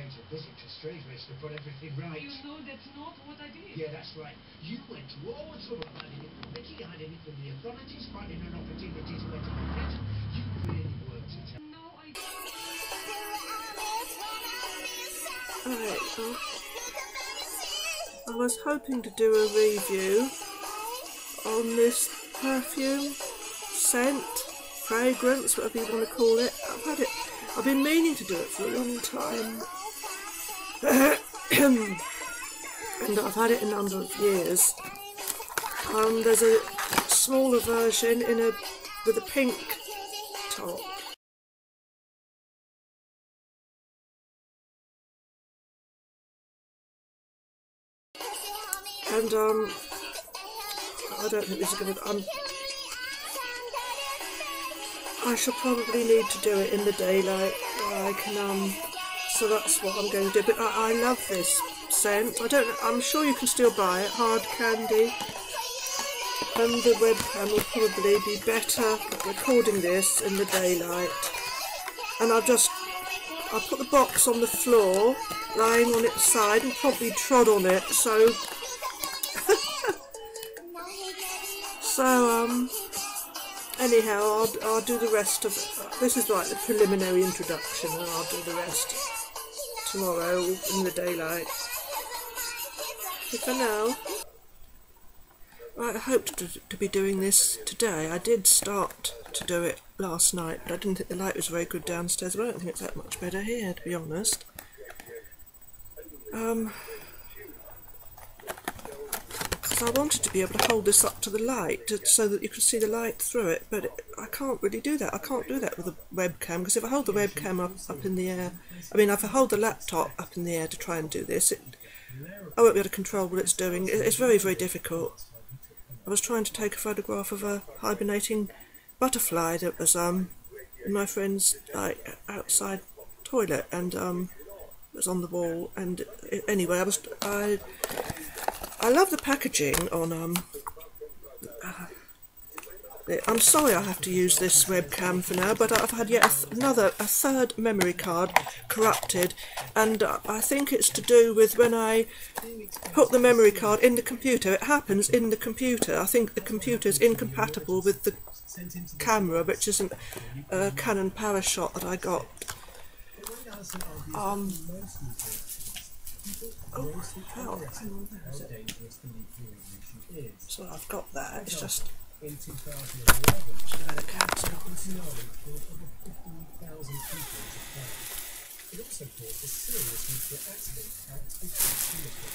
went to visit to Strangeways to put everything right. You know that's not what I did. Yeah, that's right. You went to all the trouble of hiding it from Vicky, hiding it from the authorities, finding an opportunity to enter the pit. You really worked it out. No, I Alright, I was hoping to do a review on this perfume, scent, fragrance, whatever you want to call it. I've been meaning to do it for a long time. And I've had it a number of years. There's a smaller version with a pink top. And I don't think this is going to. I shall probably need to do it in the daylight. I can so that's what I'm going to do. But I love this scent. I'm sure you can still buy it. Hard candy. And the webcam will probably be better recording this in the daylight. And I put the box on the floor, lying on its side, and probably trod on it. So anyhow, I'll do the rest of this is like the preliminary introduction, and I'll do the rest tomorrow in the daylight. But for now, right, I hoped to be doing this today. I did start to do it last night, but I didn't think the light was very good downstairs. But I don't think it's that much better here, to be honest. Because I wanted to be able to hold this up to the light so that you could see the light through it, but I can't really do that. I can't do that with a webcam, because if I hold the webcam up in the air, if I hold the laptop up in the air to try and do this, I won't be able to control what it's doing. It's very, very difficult. I was trying to take a photograph of a hibernating butterfly that was in my friend's outside toilet, and it was on the wall. And anyway, I love the packaging on I'm sorry I have to use this webcam for now, but I've had yet a third memory card corrupted, and I think it's to do with when I put the memory card in the computer. It happens in the computer. I think the computer's incompatible with the camera, which is a Canon PowerShot that I got. So I've got that. It's just. In 2011, it also caused a serious nuclear accident at Singapore,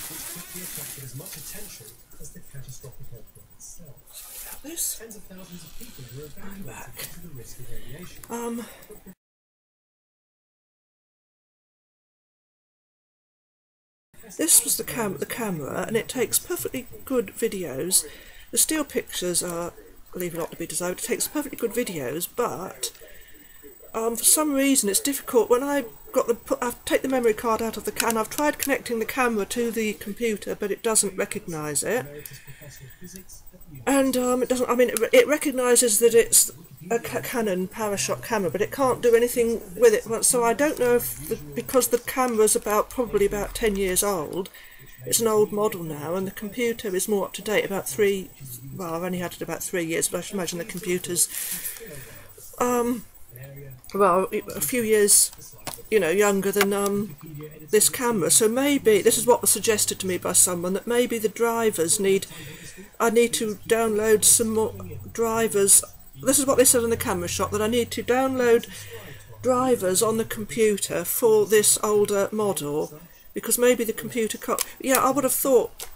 which quickly attracted as much attention as the catastrophic earthquake itself. Tens of thousands of people were evacuated due to the risk of radiation. This was the camera, and it takes perfectly good videos. The still pictures are, leave a lot to be desired. It takes perfectly good videos, but for some reason it's difficult. When I take the memory card out of the can, I've tried connecting the camera to the computer, but it doesn't recognise it. And it doesn't. It recognises that it's a Canon PowerShot camera, but it can't do anything with it. So I don't know if because the camera's probably about 10 years old. It's an old model now, and the computer is more up to date, about 3. Well, I've only had it about 3 years, but I should imagine the computer's a few years, younger than this camera. So maybe this is what was suggested to me by someone, that maybe the drivers I need to download some more drivers. This is what they said in the camera shot, that I need to download drivers on the computer for this older model. Because maybe the computer can't. Yeah, I would have thought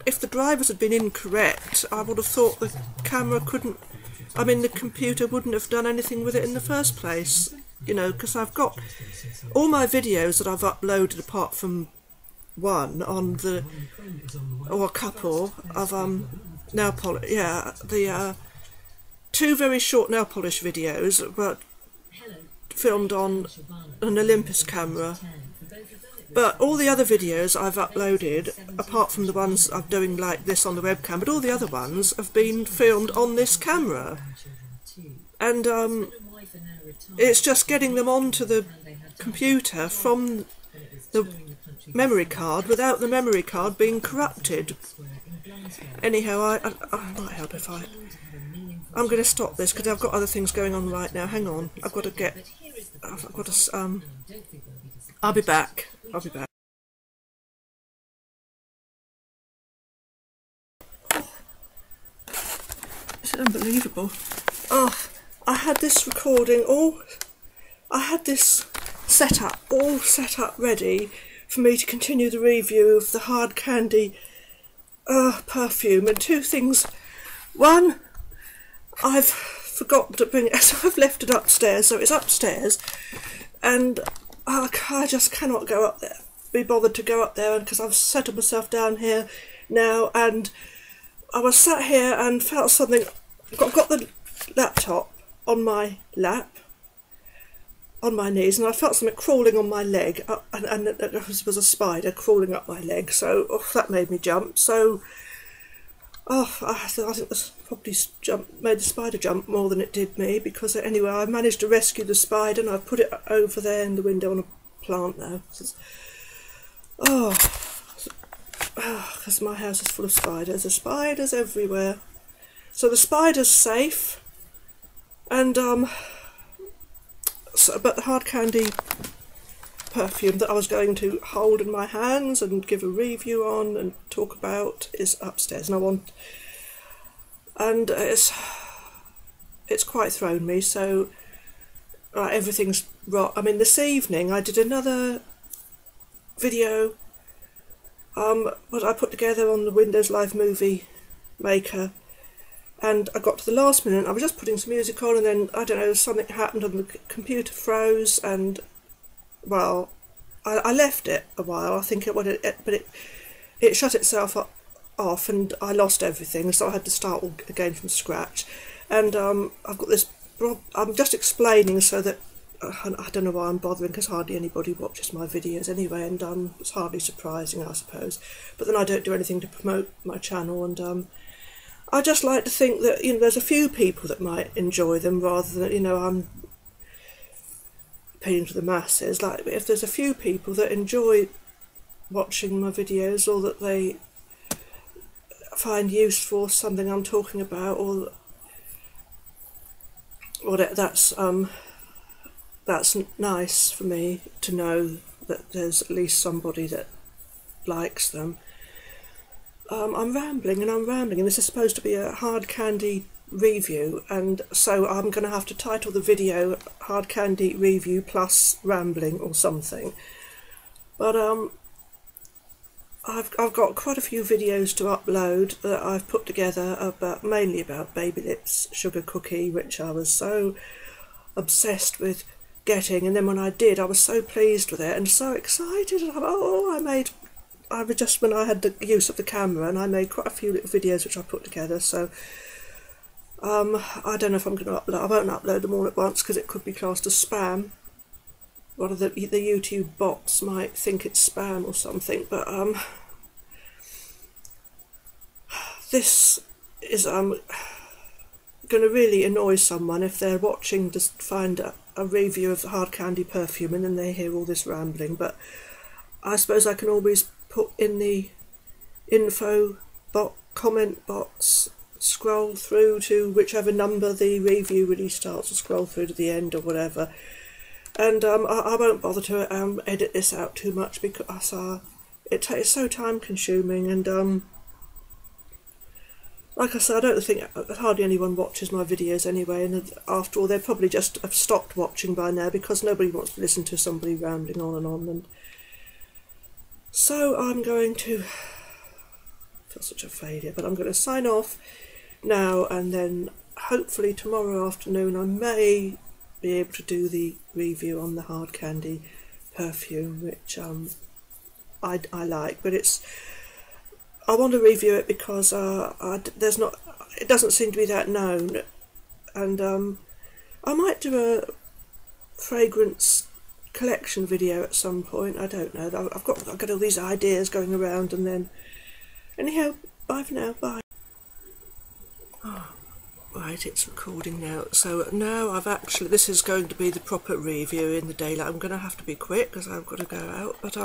if the drivers had been incorrect, I would have thought the camera couldn't. The computer wouldn't have done anything with it in the first place. Because I've got all my videos that I've uploaded, apart from one on a couple of nail polish. Yeah, the 2 very short nail polish videos, but filmed on an Olympus camera. But all the other videos I've uploaded, apart from the ones I'm doing like this on the webcam, but all the other ones have been filmed on this camera. And it's just getting them onto the computer from the memory card without the memory card being corrupted. Anyhow, I might help if I'm going to stop this because I've got other things going on right now. Hang on, I've got to I'll be back. It's unbelievable. Oh, I had this recording I had this all set up ready for me to continue the review of the Hard Candy perfume, and two things. One, I've forgotten to bring it, so I've left it upstairs, so it's upstairs, and I just cannot be bothered to go up there, because I've settled myself down here now, and I was sat here and felt something, got the laptop on my lap, on my knees, and I felt something crawling on my leg, and it was a spider crawling up my leg, so that made me jump. So I think this probably made the spider jump more than it did me, because anyway, I managed to rescue the spider, and I've put it over there in the window on a plant now. Because my house is full of spiders. There's spiders everywhere. So the spider's safe, and but the Hard Candy perfume that I was going to hold in my hands and give a review on and talk about is upstairs, and it's quite thrown me. So everything's right. I mean, this evening I did another video what I put together on the Windows Live Movie Maker, and I got to the last minute. I was just putting some music on, and then I don't know, something happened and the computer froze, and well, I left it a while. I think it shut itself off, and I lost everything, so I had to start all again from scratch. And I've got this. I'm just explaining so that I don't know why I'm bothering, because hardly anybody watches my videos anyway, and it's hardly surprising, I suppose. But then I don't do anything to promote my channel, and I just like to think that, you know, there's a few people that might enjoy them, rather than, you know, I'm appealing to the masses. Like, if there's a few people that enjoy watching my videos, or that they find useful something I'm talking about, or that's nice for me to know that there's at least somebody that likes them. I'm rambling, and this is supposed to be a Hard Candy review, and so I'm going to have to title the video Hard Candy Review plus Rambling or something. But I've got quite a few videos to upload that I've put together, mainly about Baby Lips Sugar Cookie, which I was so obsessed with getting, and then when I did, I was so pleased with it and so excited. And when I had the use of the camera, and I made quite a few little videos which I put together. So I don't know if I'm going to upload. I won't upload them all at once, because it could be classed as spam. One of the YouTube bots might think it's spam or something. But this is going to really annoy someone if they're watching to find a review of the Hard Candy perfume, and then they hear all this rambling. But I suppose I can always put in the info comment box, scroll through to whichever number the review really starts, or scroll through to the end or whatever. And I won't bother to edit this out too much, because it's so time consuming, and like I said, I don't think hardly anyone watches my videos anyway, and after all, they probably just have stopped watching by now, because nobody wants to listen to somebody rambling on and on. And so I'm going to, I feel such a failure, but I'm going to sign off now, and then hopefully tomorrow afternoon I may be able to do the review on the Hard Candy perfume, which I like, but I want to review it because it doesn't seem to be that known, and I might do a fragrance collection video at some point. I don't know. I've got all these ideas going around, and then anyhow, bye for now. Bye. Oh. Right, it's recording now. So now this is going to be the proper review in the daylight. I'm going to have to be quick because I've got to go out. But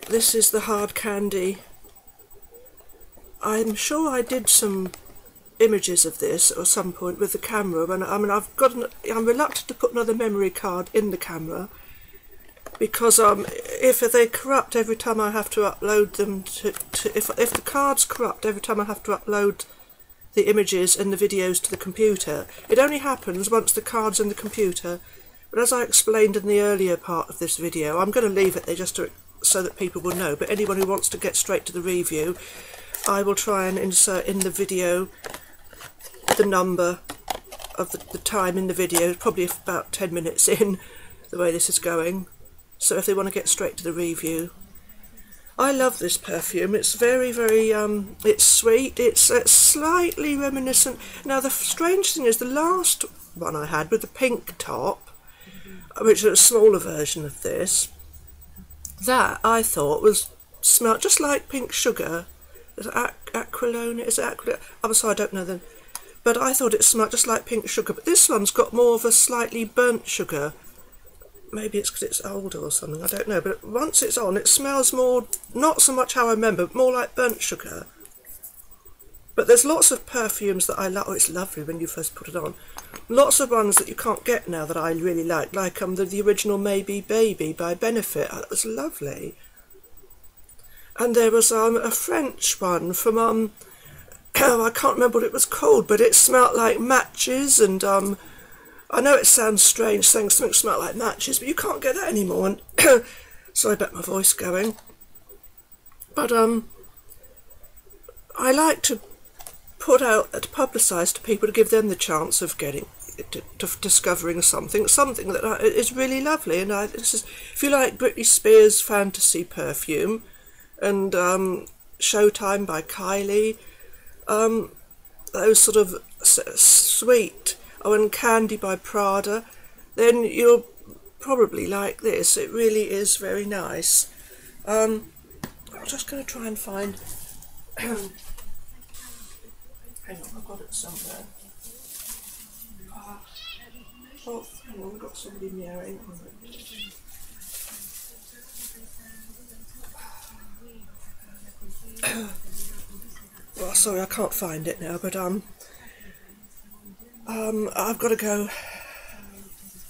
this is the hard candy. I'm sure I did some images of this at some point with the camera. And I mean, I'm reluctant to put another memory card in the camera because if they corrupt every time I have to upload them if the cards corrupt every time I have to upload the images and the videos to the computer. It only happens once the card's in the computer, but as I explained in the earlier part of this video, I'm going to leave it there just so that people will know, but anyone who wants to get straight to the review, I will try and insert in the video the number of the time in the video, probably about 10 minutes in, the way this is going, so if they want to get straight to the review. I love this perfume. It's very, very, it's sweet. It's slightly reminiscent. Now, the strange thing is the last one I had with the pink top, which is a smaller version of this, that I thought smelled just like pink sugar. Is it aquilone? Is it aquilone? I'm sorry, I don't know them. But I thought it smelled just like pink sugar. But this one's got more of a slightly burnt sugar. Maybe it's because it's older or something, I don't know. But once it's on, it smells more, not so much how I remember, but more like burnt sugar. But there's lots of perfumes that I like. Oh, it's lovely when you first put it on. Lots of ones that you can't get now that I really like the original Maybe Baby by Benefit. That was lovely. And there was a French one from, I can't remember what it was called, but it smelled like matches and, I know it sounds strange saying something smelled like matches, but you can't get that anymore. And sorry about my voice going. But I like to publicise to people to give them the chance of discovering something that is really lovely. And if you like Britney Spears' Fantasy perfume and Showtime by Kylie, those sort of sweet. And Candy by Prada, then you'll probably like this. It really is very nice. I'm just going to try and find... Hang on, I've got it somewhere. Oh, hang on, we've got somebody meowing. Well, sorry, I can't find it now, but I've got to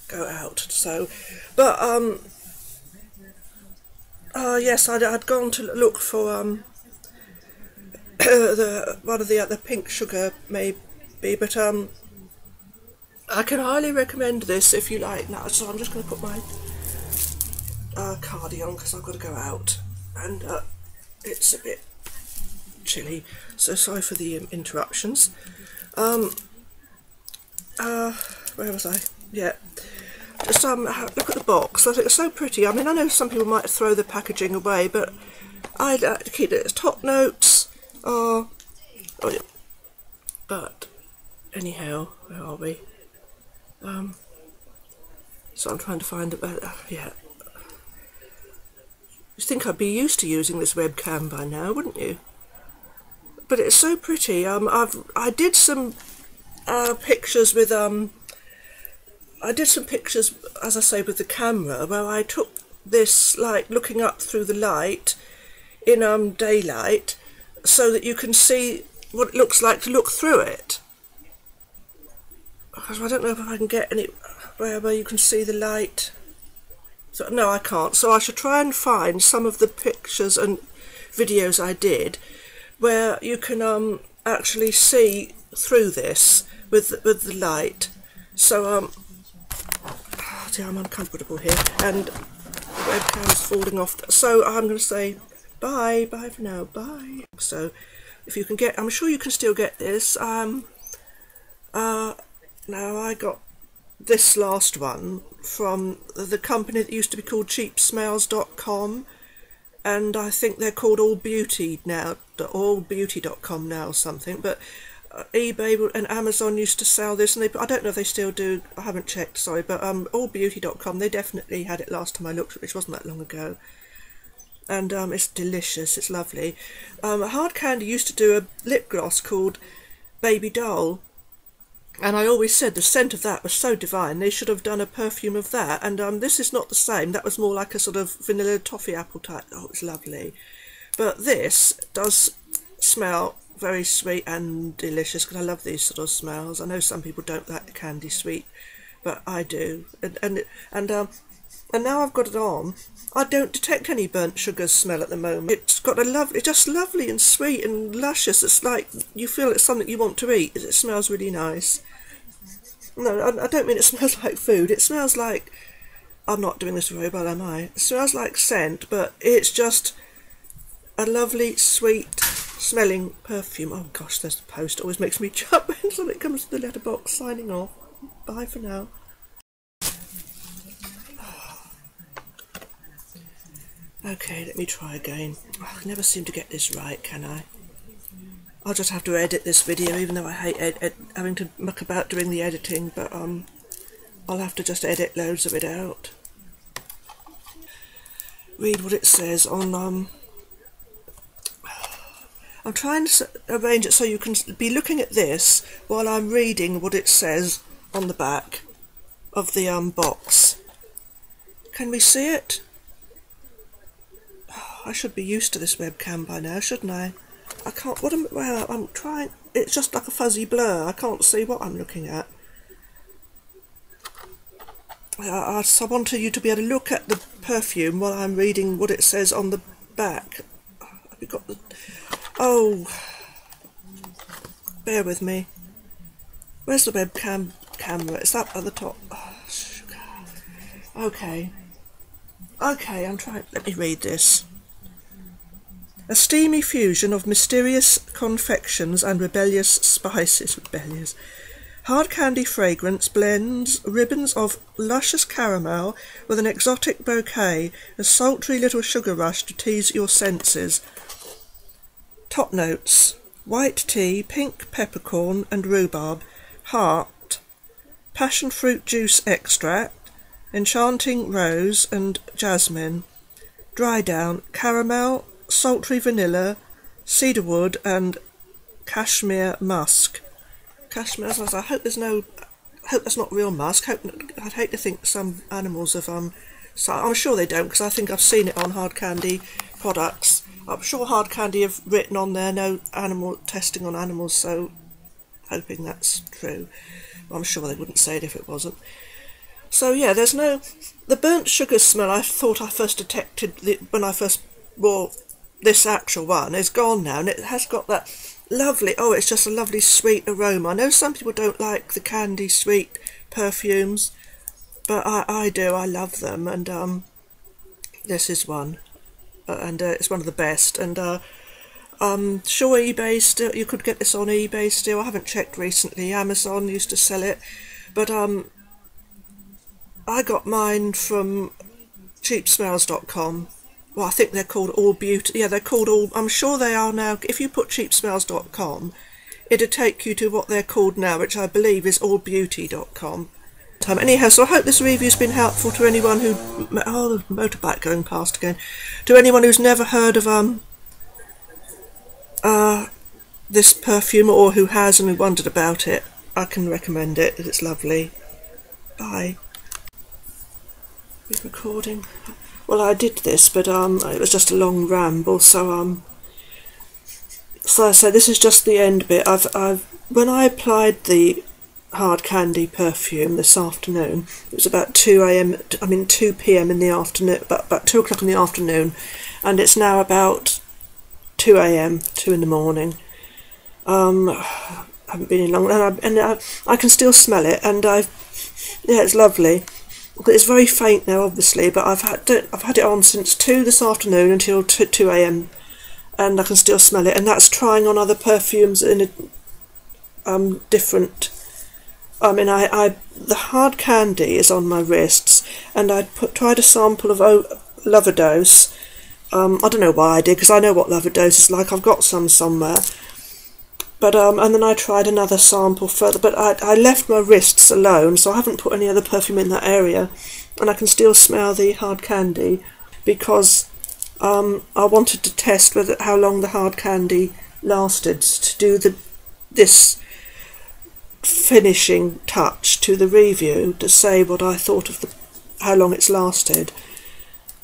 go out, so, but, yes, I'd gone to look for, one of the pink sugar, maybe, but, I can highly recommend this if you like. Now, so I'm just going to put my, cardi on, because I've got to go out, and, it's a bit chilly, so sorry for the interruptions. Where was I? Yeah. Just look at the box. I think it's so pretty. I mean, I know some people might throw the packaging away, but I like to keep it as top notes. Oh yeah. But anyhow, where are we? So I'm trying to find it. Yeah. You'd think I'd be used to using this webcam by now, wouldn't you? But it's so pretty. I did some pictures with I did some pictures, as I say, with the camera where I took this like looking up through the light in daylight so that you can see what it looks like to look through it. Because I don't know if I can get any where you can see the light. So, no, I can't. So I should try and find some of the pictures and videos I did where you can actually see through this with the light. So see, I'm uncomfortable here, and the webcam's falling off. So I'm going to say bye for now, bye. So if you can get, I'm sure you can still get this. Now I got this last one from the company that used to be called cheapsmells.com, and I think they're called Allbeauty now, allbeauty.com now or something, but eBay and Amazon used to sell this, and I don't know if they still do, I haven't checked, sorry, but allbeauty.com, they definitely had it last time I looked, which wasn't that long ago, and it's delicious, it's lovely. Hard Candy used to do a lip gloss called baby doll. And I always said the scent of that was so divine, they should have done a perfume of that. And this is not the same. That was more like a sort of vanilla toffee apple type. Oh, it's lovely. But this does smell very sweet and delicious, because I love these sort of smells. I know some people don't like the candy sweet, but I do. And now I've got it on, I don't detect any burnt sugar smell at the moment. It's got a lovely, just lovely and sweet and luscious. It's like you feel it's something you want to eat. It smells really nice. No, I don't mean it smells like food. It smells like, I'm not doing this very well, am I? It smells like scent, but it's just a lovely, sweet smelling perfume. Oh gosh, there's the post. It always makes me jump when something comes to the letterbox. Signing off. Bye for now. Okay, let me try again. Oh, I never seem to get this right, can I? I'll just have to edit this video, even though I hate having to muck about doing the editing, but I'll have to just edit loads of it out. Read what it says on I'm trying to arrange it so you can be looking at this while I'm reading what it says on the back of the box. Can we see it? I should be used to this webcam by now, shouldn't I? I can't, well, I'm trying, it's just like a fuzzy blur, I can't see what I'm looking at. I want you to be able to look at the perfume while I'm reading what it says on the back. Have you got the, oh, bear with me. Where's the webcam camera? It's that at the top. Oh, sugar. Okay. Okay, I'm trying, let me read this. A steamy fusion of mysterious confections and rebellious spices. Rebellious. Hard candy fragrance blends ribbons of luscious caramel with an exotic bouquet, a sultry little sugar rush to tease your senses. Top notes: white tea, pink peppercorn and rhubarb, heart, passion fruit juice extract, enchanting rose and jasmine, dry down, caramel, sultry vanilla, cedarwood and cashmere musk. Cashmere, I hope there's no, I hope that's not real musk. I'd hate to think some animals have so I'm sure they don't, because I think I've seen it on hard candy products. I'm sure hard candy have written on there no animal testing on animals, so hoping that's true. I'm sure they wouldn't say it if it wasn't. So yeah, there's no, the burnt sugar smell I thought I first detected when I first bought this actual one is gone now, and it has got that lovely, oh, it's just a lovely sweet aroma. I know some people don't like the candy sweet perfumes, but I do, I love them, and this is one, and it's one of the best, and sure eBay still, you could get this on eBay still. I haven't checked recently. Amazon used to sell it, but I got mine from cheapsmells.com. Well, I think they're called All Beauty. Yeah, they're called All, I'm sure they are now. If you put cheapsmells.com, it'll take you to what they're called now, which I believe is allbeauty.com. Anyhow, so I hope this review's been helpful to anyone who, oh, the motorbike going past again, to anyone who's never heard of this perfume, or who has and who wondered about it. I can recommend it. It's lovely. Bye. We're recording. Well, I did this, but it was just a long ramble. So so I said this is just the end bit. When I applied the hard candy perfume this afternoon, it was about 2 p.m. in the afternoon, about 2 o'clock in the afternoon, and it's now about 2 a.m., 2 in the morning. I haven't been in long, and I can still smell it, and yeah, it's lovely. It's very faint now, obviously, but I've had it on since 2 this afternoon until 2 a.m. and I can still smell it. And that's trying on other perfumes in a different. I mean, the hard candy is on my wrists, and I tried a sample of Loverdose. I don't know why I did, because I know what Loverdose is like. I've got some somewhere. But and then I tried another sample further, but I left my wrists alone, so I haven't put any other perfume in that area, and I can still smell the hard candy, because I wanted to test how long the hard candy lasted to do this finishing touch to the review to say what I thought of how long it's lasted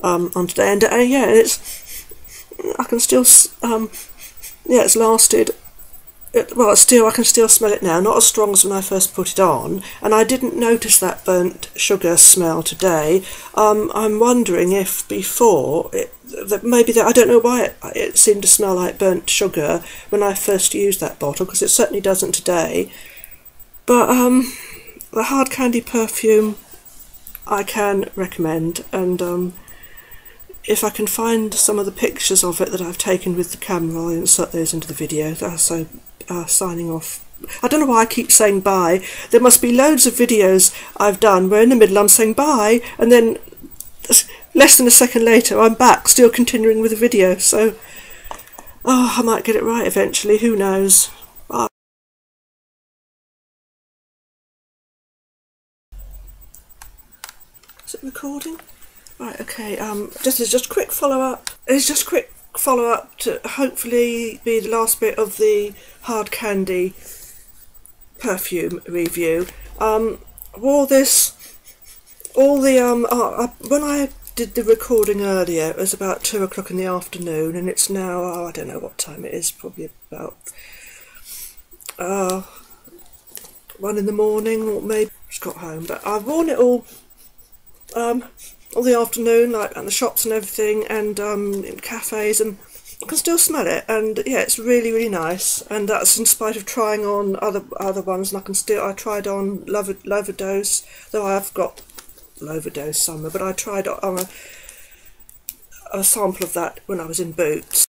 on today. And yeah, I can still yeah, it's lasted. Well, I can still smell it now. Not as strong as when I first put it on, and I didn't notice that burnt sugar smell today. I'm wondering if before I don't know why it seemed to smell like burnt sugar when I first used that bottle, because it certainly doesn't today. But the hard candy perfume I can recommend, and if I can find some of the pictures of it that I've taken with the camera, I'll insert those into the video. So signing off. I don't know why I keep saying bye. There must be loads of videos I've done where in the middle I'm saying bye, and then less than a second later I'm back still continuing with the video. So I might get it right eventually, who knows. Bye. Is it recording? Right, okay, just a quick follow-up. It's just a quick follow-up to hopefully be the last bit of the hard candy perfume review. When I did the recording earlier, it was about 2 o'clock in the afternoon, and it's now, I don't know what time it is, probably about 1 in the morning, or maybe just got home. But I've worn it all the afternoon, like at the shops and everything, and in cafes, and I can still smell it. And yeah, it's really, really nice. And that's in spite of trying on other ones. And I tried on Loverdose, though I've got Loverdose summer, but I tried on a sample of that when I was in Boots.